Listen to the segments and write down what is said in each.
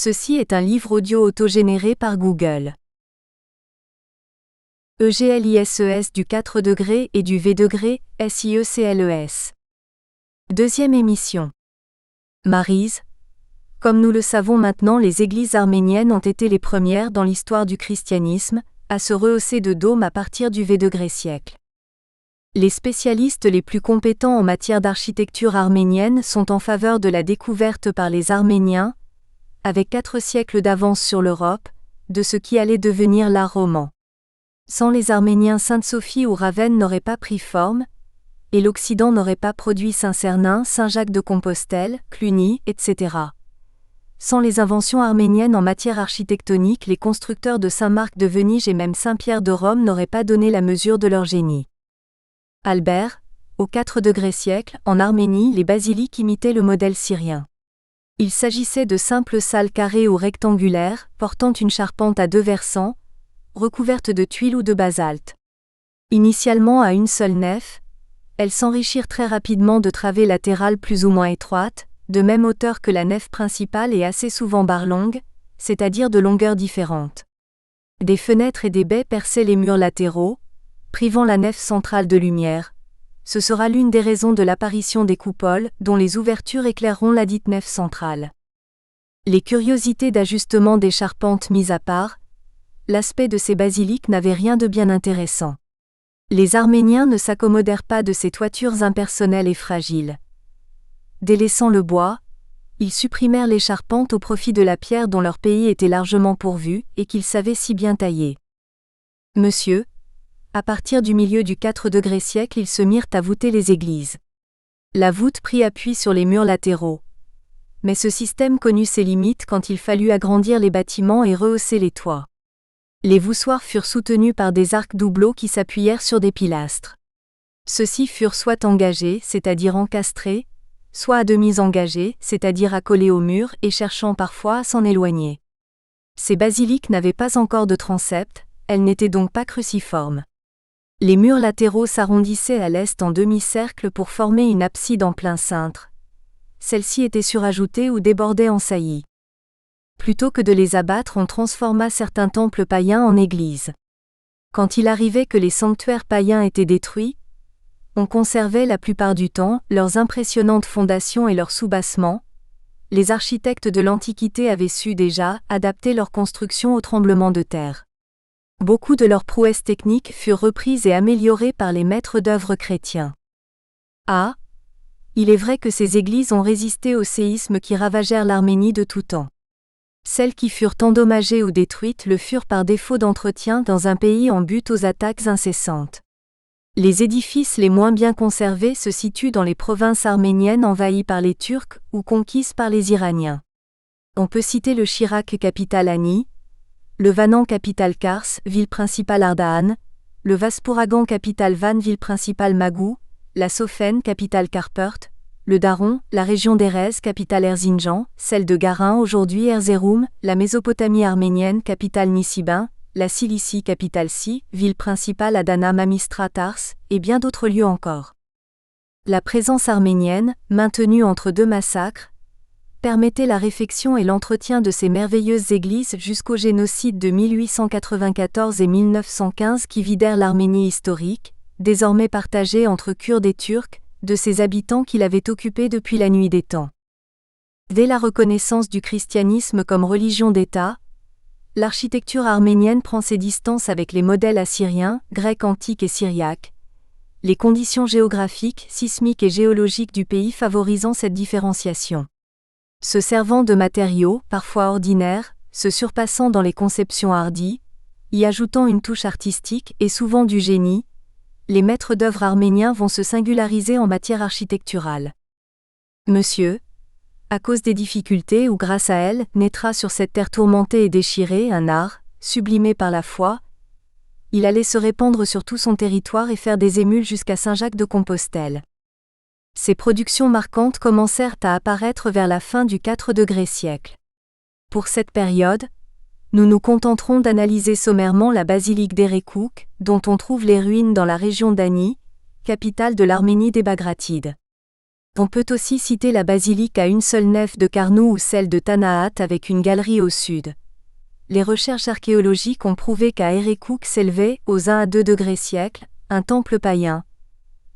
Ceci est un livre audio autogénéré par Google. EGLISES du 4 degrés et du V degré, SIECLES. Deuxième émission. Maryse. Comme nous le savons maintenant, les églises arméniennes ont été les premières dans l'histoire du christianisme à se rehausser de dômes à partir du V degré siècle. Les spécialistes les plus compétents en matière d'architecture arménienne sont en faveur de la découverte par les Arméniens, avec 4 siècles d'avance sur l'Europe, de ce qui allait devenir l'art roman. Sans les Arméniens, Sainte-Sophie ou Ravenne n'auraient pas pris forme, et l'Occident n'aurait pas produit Saint-Cernin, Saint-Jacques-de-Compostelle, Cluny, etc. Sans les inventions arméniennes en matière architectonique, les constructeurs de Saint-Marc de Venise et même Saint-Pierre de Rome n'auraient pas donné la mesure de leur génie. Albert, au 4 degrés siècle, en Arménie, les basiliques imitaient le modèle syrien. Il s'agissait de simples salles carrées ou rectangulaires, portant une charpente à 2 versants, recouvertes de tuiles ou de basalte. Initialement à une seule nef, elles s'enrichirent très rapidement de travées latérales plus ou moins étroites, de même hauteur que la nef principale et assez souvent barre-longue, c'est-à-dire de longueurs différentes. Des fenêtres et des baies perçaient les murs latéraux, privant la nef centrale de lumière. Ce sera l'une des raisons de l'apparition des coupoles, dont les ouvertures éclaireront ladite nef centrale. Les curiosités d'ajustement des charpentes mises à part, l'aspect de ces basiliques n'avait rien de bien intéressant. Les Arméniens ne s'accommodèrent pas de ces toitures impersonnelles et fragiles. Délaissant le bois, ils supprimèrent les charpentes au profit de la pierre dont leur pays était largement pourvu et qu'ils savaient si bien tailler. Monsieur, à partir du milieu du 4 degrés siècle, ils se mirent à voûter les églises. La voûte prit appui sur les murs latéraux. Mais ce système connut ses limites quand il fallut agrandir les bâtiments et rehausser les toits. Les voussoirs furent soutenus par des arcs doubleaux qui s'appuyèrent sur des pilastres. Ceux-ci furent soit engagés, c'est-à-dire encastrés, soit à demi engagés, c'est-à-dire accolés au mur et cherchant parfois à s'en éloigner. Ces basiliques n'avaient pas encore de transept, elles n'étaient donc pas cruciformes. Les murs latéraux s'arrondissaient à l'est en demi-cercle pour former une abside en plein cintre. Celle-ci était surajoutée ou débordait en saillie. Plutôt que de les abattre, on transforma certains temples païens en églises. Quand il arrivait que les sanctuaires païens étaient détruits, on conservait la plupart du temps leurs impressionnantes fondations et leurs soubassements. Les architectes de l'Antiquité avaient su déjà adapter leur construction au tremblement de terre. Beaucoup de leurs prouesses techniques furent reprises et améliorées par les maîtres d'œuvre chrétiens. Il est vrai que ces églises ont résisté aux séismes qui ravagèrent l'Arménie de tout temps. Celles qui furent endommagées ou détruites le furent par défaut d'entretien dans un pays en butte aux attaques incessantes. Les édifices les moins bien conservés se situent dans les provinces arméniennes envahies par les Turcs ou conquises par les Iraniens. On peut citer le Chirac, capitale Ani, le Vannan, capitale Kars, ville principale Ardahan, le Vaspuragan, capitale Van, ville principale Magou, la Sophène, capitale Karpert, le Daron, la région d'Erez, capitale Erzincan, celle de Garin, aujourd'hui Erzurum, la Mésopotamie arménienne, capitale Nisibin, la Cilicie, capitale Si, ville principale Adana, Mamistra, Tars, et bien d'autres lieux encore. La présence arménienne, maintenue entre 2 massacres, permettait la réfection et l'entretien de ces merveilleuses églises jusqu'au génocide de 1894 et 1915 qui vidèrent l'Arménie historique, désormais partagée entre Kurdes et Turcs, de ses habitants qui l'avaient occupée depuis la nuit des temps. Dès la reconnaissance du christianisme comme religion d'État, l'architecture arménienne prend ses distances avec les modèles assyriens, grecs antiques et syriaques, les conditions géographiques, sismiques et géologiques du pays favorisant cette différenciation. Se servant de matériaux, parfois ordinaires, se surpassant dans les conceptions hardies, y ajoutant une touche artistique et souvent du génie, les maîtres d'œuvre arméniens vont se singulariser en matière architecturale. Monsieur, à cause des difficultés ou grâce à elles, naîtra sur cette terre tourmentée et déchirée un art, sublimé par la foi. Il allait se répandre sur tout son territoire et faire des émules jusqu'à Saint-Jacques-de-Compostelle. Ces productions marquantes commencèrent à apparaître vers la fin du 4 degrés siècle. Pour cette période, nous nous contenterons d'analyser sommairement la basilique d'Erekouk, dont on trouve les ruines dans la région d'Ani, capitale de l'Arménie des Bagratides. On peut aussi citer la basilique à une seule nef de Carnoux ou celle de Tanaat avec une galerie au sud. Les recherches archéologiques ont prouvé qu'à Hérécouk s'élevait, aux 1 à 2 degrés siècle, un temple païen.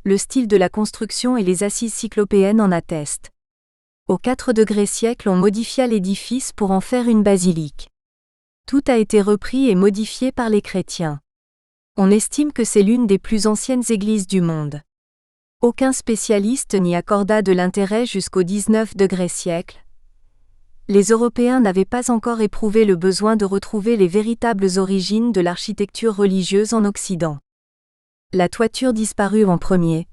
Le style de la construction et les assises cyclopéennes en attestent. Au 4 degrés siècle on modifia l'édifice pour en faire une basilique. Tout a été repris et modifié par les chrétiens. On estime que c'est l'une des plus anciennes églises du monde. Aucun spécialiste n'y accorda de l'intérêt jusqu'au 19 degrés siècle. Les Européens n'avaient pas encore éprouvé le besoin de retrouver les véritables origines de l'architecture religieuse en Occident. La toiture disparut en premier,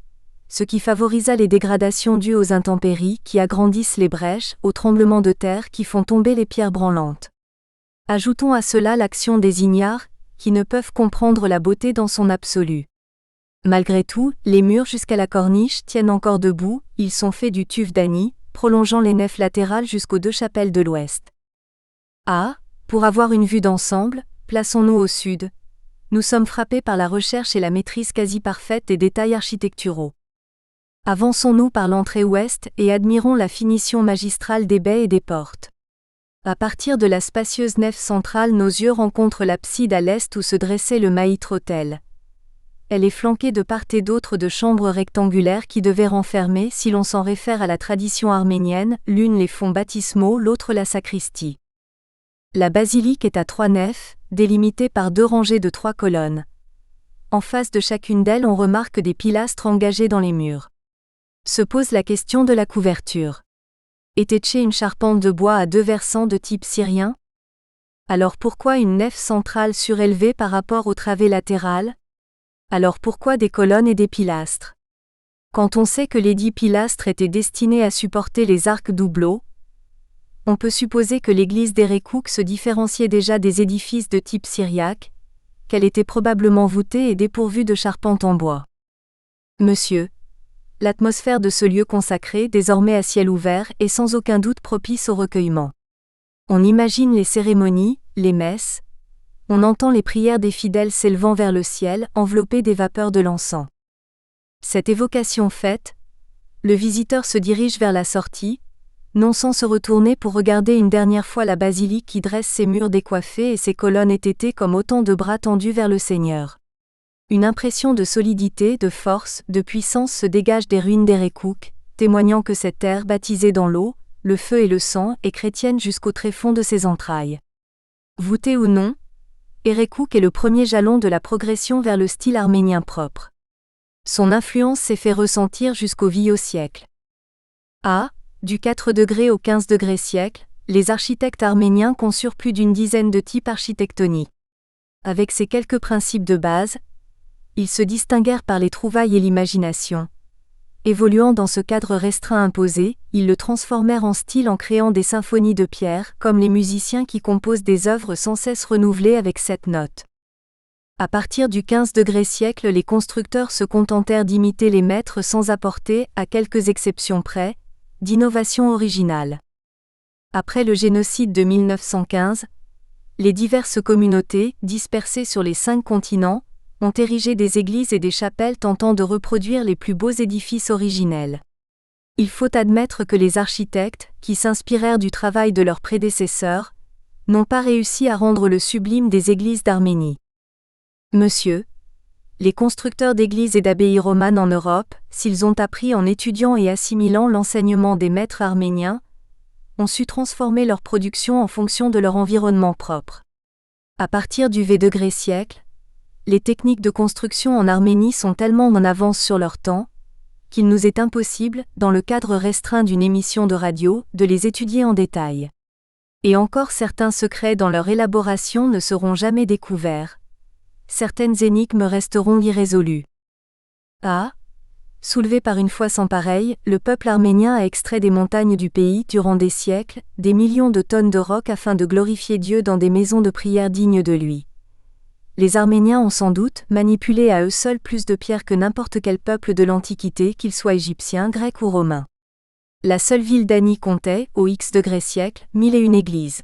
ce qui favorisa les dégradations dues aux intempéries qui agrandissent les brèches, aux tremblements de terre qui font tomber les pierres branlantes. Ajoutons à cela l'action des ignares, qui ne peuvent comprendre la beauté dans son absolu. Malgré tout, les murs jusqu'à la corniche tiennent encore debout, ils sont faits du tuf d'Ani, prolongeant les nefs latérales jusqu'aux 2 chapelles de l'ouest. Pour avoir une vue d'ensemble, plaçons-nous au sud. Nous sommes frappés par la recherche et la maîtrise quasi parfaite des détails architecturaux. Avançons-nous par l'entrée ouest et admirons la finition magistrale des baies et des portes. À partir de la spacieuse nef centrale, nos yeux rencontrent l'abside à l'est où se dressait le maître-autel. Elle est flanquée de part et d'autre de chambres rectangulaires qui devaient renfermer, si l'on s'en réfère à la tradition arménienne, l'une les fonts baptismaux, l'autre la sacristie. La basilique est à 3 nefs, délimitées par 2 rangées de 3 colonnes. En face de chacune d'elles on remarque des pilastres engagés dans les murs. Se pose la question de la couverture. Était-ce une charpente de bois à 2 versants de type syrien? Alors pourquoi une nef centrale surélevée par rapport au travée latéral? Alors pourquoi des colonnes et des pilastres? Quand on sait que les 10 pilastres étaient destinés à supporter les arcs doubleaux, on peut supposer que l'église d'Hérécouk se différenciait déjà des édifices de type syriaque, qu'elle était probablement voûtée et dépourvue de charpente en bois. Monsieur, l'atmosphère de ce lieu consacré, désormais à ciel ouvert, est sans aucun doute propice au recueillement. On imagine les cérémonies, les messes, on entend les prières des fidèles s'élevant vers le ciel, enveloppées des vapeurs de l'encens. Cette évocation faite, le visiteur se dirige vers la sortie, non sans se retourner pour regarder une dernière fois la basilique qui dresse ses murs décoiffés et ses colonnes étêtées comme autant de bras tendus vers le Seigneur. Une impression de solidité, de force, de puissance se dégage des ruines d'Hérécouk, témoignant que cette terre baptisée dans l'eau, le feu et le sang est chrétienne jusqu'au tréfonds de ses entrailles. Voûtée ou non, Hérécouk est le premier jalon de la progression vers le style arménien propre. Son influence s'est fait ressentir jusqu'au vieux siècle. Du 4 degrés au 15 degrés siècle, les architectes arméniens conçurent plus d'une dizaine de types architectoniques. Avec ces quelques principes de base, ils se distinguèrent par les trouvailles et l'imagination. Évoluant dans ce cadre restreint imposé, ils le transformèrent en style en créant des symphonies de pierre, comme les musiciens qui composent des œuvres sans cesse renouvelées avec 7 notes. À partir du 15 degrés siècle, les constructeurs se contentèrent d'imiter les maîtres sans apporter, à quelques exceptions près, d'innovation originale. Après le génocide de 1915, les diverses communautés, dispersées sur les 5 continents, ont érigé des églises et des chapelles tentant de reproduire les plus beaux édifices originels. Il faut admettre que les architectes, qui s'inspirèrent du travail de leurs prédécesseurs, n'ont pas réussi à rendre le sublime des églises d'Arménie. Monsieur, les constructeurs d'églises et d'abbayes romanes en Europe, s'ils ont appris en étudiant et assimilant l'enseignement des maîtres arméniens, ont su transformer leur production en fonction de leur environnement propre. À partir du V-degré siècle, les techniques de construction en Arménie sont tellement en avance sur leur temps, qu'il nous est impossible, dans le cadre restreint d'une émission de radio, de les étudier en détail. Et encore certains secrets dans leur élaboration ne seront jamais découverts. Certaines énigmes resteront irrésolues. Soulevé par une foi sans pareille, le peuple arménien a extrait des montagnes du pays durant des siècles, des millions de tonnes de roc afin de glorifier Dieu dans des maisons de prière dignes de lui. Les Arméniens ont sans doute manipulé à eux seuls plus de pierres que n'importe quel peuple de l'Antiquité, qu'il soit égyptien, grec ou romain. La seule ville d'Ani comptait, au X degré siècle, 1001 églises.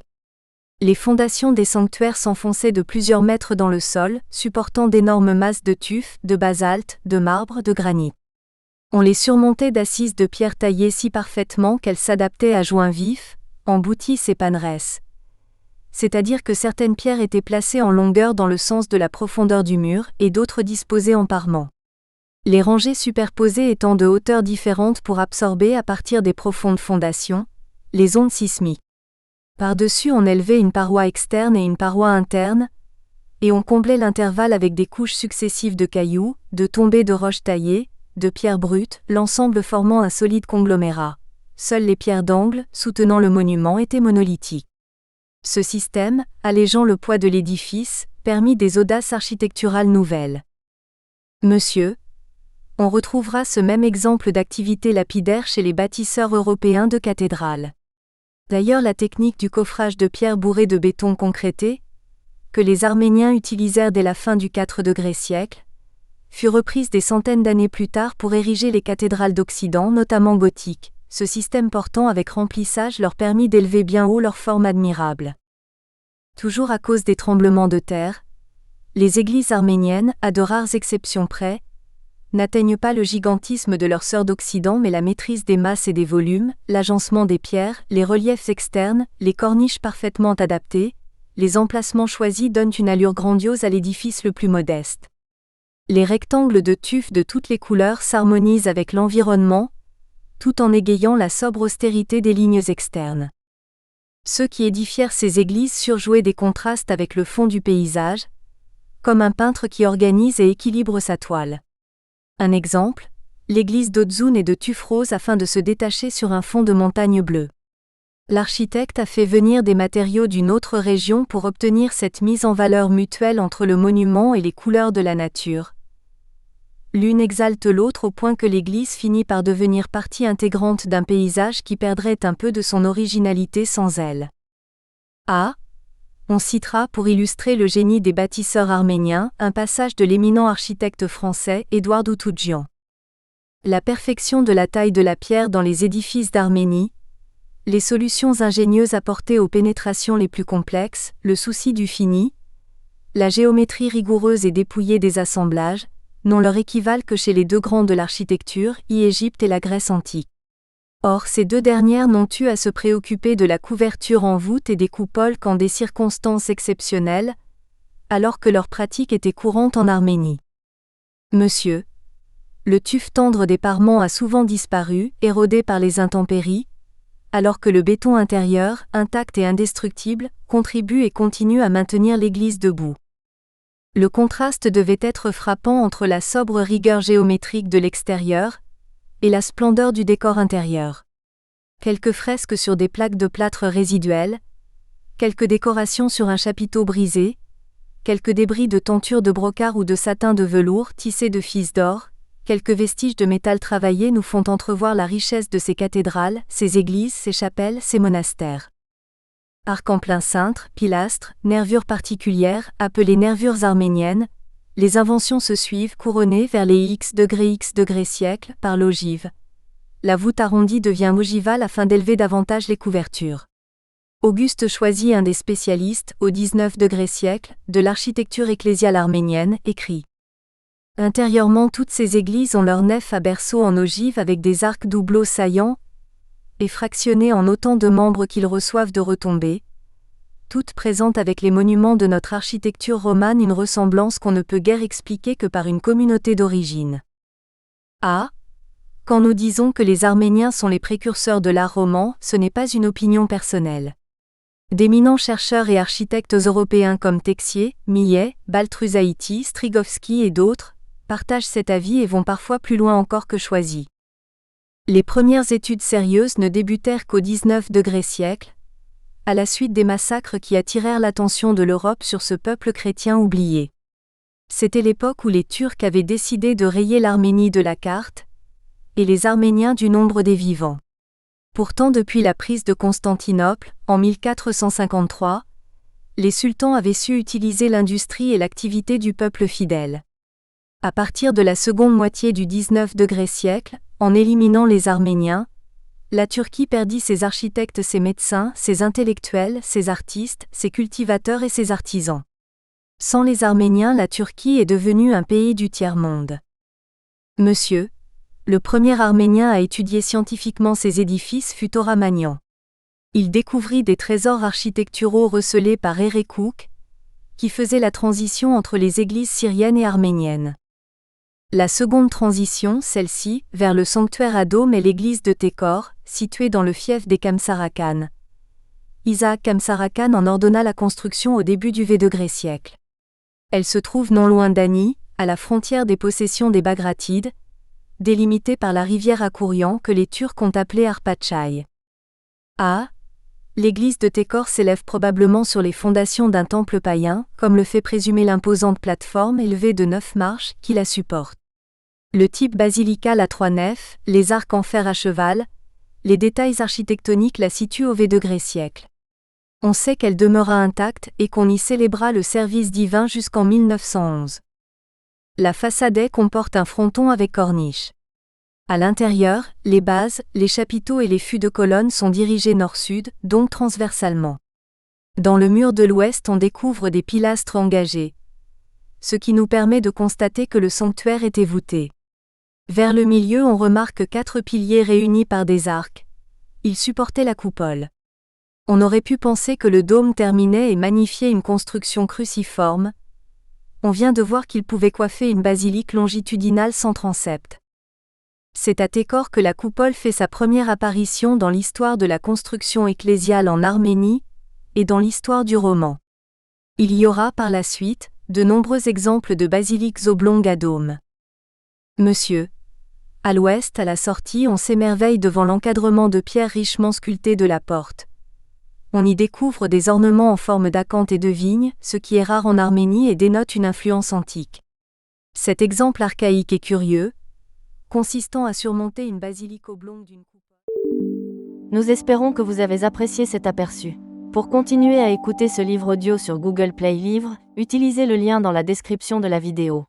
Les fondations des sanctuaires s'enfonçaient de plusieurs mètres dans le sol, supportant d'énormes masses de tuf, de basalte, de marbre, de granit. On les surmontait d'assises de pierre taillées si parfaitement qu'elles s'adaptaient à joints vifs, emboutis et paneresses. C'est-à-dire que certaines pierres étaient placées en longueur dans le sens de la profondeur du mur et d'autres disposées en parement. Les rangées superposées étant de hauteurs différentes pour absorber à partir des profondes fondations les ondes sismiques. Par-dessus on élevait une paroi externe et une paroi interne, et on comblait l'intervalle avec des couches successives de cailloux, de tombées de roches taillées, de pierres brutes, l'ensemble formant un solide conglomérat. Seules les pierres d'angle, soutenant le monument, étaient monolithiques. Ce système, allégeant le poids de l'édifice, permit des audaces architecturales nouvelles. Monsieur, on retrouvera ce même exemple d'activité lapidaire chez les bâtisseurs européens de cathédrales. D'ailleurs, la technique du coffrage de pierres bourrées de béton concrété, que les Arméniens utilisèrent dès la fin du IVe siècle, fut reprise des centaines d'années plus tard pour ériger les cathédrales d'Occident, notamment gothiques. Ce système portant avec remplissage leur permit d'élever bien haut leur forme admirable. Toujours à cause des tremblements de terre, les églises arméniennes, à de rares exceptions près, n'atteignent pas le gigantisme de leurs sœurs d'Occident mais la maîtrise des masses et des volumes, l'agencement des pierres, les reliefs externes, les corniches parfaitement adaptées, les emplacements choisis donnent une allure grandiose à l'édifice le plus modeste. Les rectangles de tuf de toutes les couleurs s'harmonisent avec l'environnement, tout en égayant la sobre austérité des lignes externes. Ceux qui édifièrent ces églises surjouaient des contrastes avec le fond du paysage, comme un peintre qui organise et équilibre sa toile. Un exemple, l'église d'Odzun est de tuf rose afin de se détacher sur un fond de montagne bleue. L'architecte a fait venir des matériaux d'une autre région pour obtenir cette mise en valeur mutuelle entre le monument et les couleurs de la nature. L'une exalte l'autre au point que l'église finit par devenir partie intégrante d'un paysage qui perdrait un peu de son originalité sans elle. On citera pour illustrer le génie des bâtisseurs arméniens un passage de l'éminent architecte français Édouard Doutoujian. La perfection de la taille de la pierre dans les édifices d'Arménie, les solutions ingénieuses apportées aux pénétrations les plus complexes, le souci du fini, la géométrie rigoureuse et dépouillée des assemblages, n'ont leur équivalent que chez les deux grands de l'architecture, Égypte et la Grèce antique. Or ces deux dernières n'ont eu à se préoccuper de la couverture en voûte et des coupoles qu'en des circonstances exceptionnelles, alors que leur pratique était courante en Arménie. Monsieur, le tuf tendre des parements a souvent disparu, érodé par les intempéries, alors que le béton intérieur, intact et indestructible, contribue et continue à maintenir l'église debout. Le contraste devait être frappant entre la sobre rigueur géométrique de l'extérieur et la splendeur du décor intérieur. Quelques fresques sur des plaques de plâtre résiduelles, quelques décorations sur un chapiteau brisé, quelques débris de tentures de brocart ou de satin de velours tissés de fils d'or, quelques vestiges de métal travaillé nous font entrevoir la richesse de ces cathédrales, ces églises, ces chapelles, ces monastères. Arcs en plein cintre, pilastres, nervures particulières, appelées nervures arméniennes, les inventions se suivent couronnées vers les X degrés siècles par l'ogive. La voûte arrondie devient ogivale afin d'élever davantage les couvertures. Auguste choisit, un des spécialistes, au XIX siècle, de l'architecture ecclésiale arménienne, écrit. Intérieurement, toutes ces églises ont leur nef à berceau en ogive avec des arcs doubleaux saillants et fractionnés en autant de membres qu'ils reçoivent de retombées, toutes présentent avec les monuments de notre architecture romane une ressemblance qu'on ne peut guère expliquer que par une communauté d'origine. Quand nous disons que les Arméniens sont les précurseurs de l'art roman, ce n'est pas une opinion personnelle. D'éminents chercheurs et architectes européens comme Texier, Millet, Baltrusaitis, Strigovski et d'autres partagent cet avis et vont parfois plus loin encore que Choisy. Les premières études sérieuses ne débutèrent qu'au XIX siècle, à la suite des massacres qui attirèrent l'attention de l'Europe sur ce peuple chrétien oublié. C'était l'époque où les Turcs avaient décidé de rayer l'Arménie de la carte, et les Arméniens du nombre des vivants. Pourtant, depuis la prise de Constantinople, en 1453, les sultans avaient su utiliser l'industrie et l'activité du peuple fidèle. À partir de la seconde moitié du XIX siècle, en éliminant les Arméniens, la Turquie perdit ses architectes, ses médecins, ses intellectuels, ses artistes, ses cultivateurs et ses artisans. Sans les Arméniens, la Turquie est devenue un pays du tiers-monde. Monsieur, Le premier Arménien à étudier scientifiquement ces édifices fut Tora Magnan. Il découvrit des trésors architecturaux recelés par Erekhouk, qui faisait la transition entre les églises syriennes et arméniennes. La seconde transition, celle-ci, vers le sanctuaire à dôme est l'église de Tekor, située dans le fief des Kamsarakan. Isaac Kamsarakan en ordonna la construction au début du V-degré siècle. Elle se trouve non loin d'Ani, à la frontière des possessions des Bagratides, délimitée par la rivière Akourian que les Turcs ont appelée Arpachai. L'église de Tekor s'élève probablement sur les fondations d'un temple païen, comme le fait présumer l'imposante plateforme élevée de 9 marches qui la supporte. Le type basilical à 3 nefs, les arcs en fer à cheval, les détails architectoniques la situent au V-degré siècle. On sait qu'elle demeura intacte et qu'on y célébra le service divin jusqu'en 1911. La façade comporte un fronton avec corniche. À l'intérieur, les bases, les chapiteaux et les fûts de colonnes sont dirigés nord-sud, donc transversalement. Dans le mur de l'ouest on découvre des pilastres engagés, ce qui nous permet de constater que le sanctuaire était voûté. Vers le milieu on remarque 4 piliers réunis par des arcs. Ils supportaient la coupole. On aurait pu penser que le dôme terminait et magnifiait une construction cruciforme. On vient de voir qu'il pouvait coiffer une basilique longitudinale sans transept. C'est à Tekor que la coupole fait sa première apparition dans l'histoire de la construction ecclésiale en Arménie et dans l'histoire du roman. Il y aura par la suite de nombreux exemples de basiliques oblongues à dôme. Monsieur. À l'ouest, à la sortie, on s'émerveille devant l'encadrement de pierres richement sculptées de la porte. On y découvre des ornements en forme d'acanthe et de vigne, ce qui est rare en Arménie et dénote une influence antique. Cet exemple archaïque est curieux, consistant à surmonter une basilique oblongue d'une coupole. Nous espérons que vous avez apprécié cet aperçu. Pour continuer à écouter ce livre audio sur Google Play Livres, utilisez le lien dans la description de la vidéo.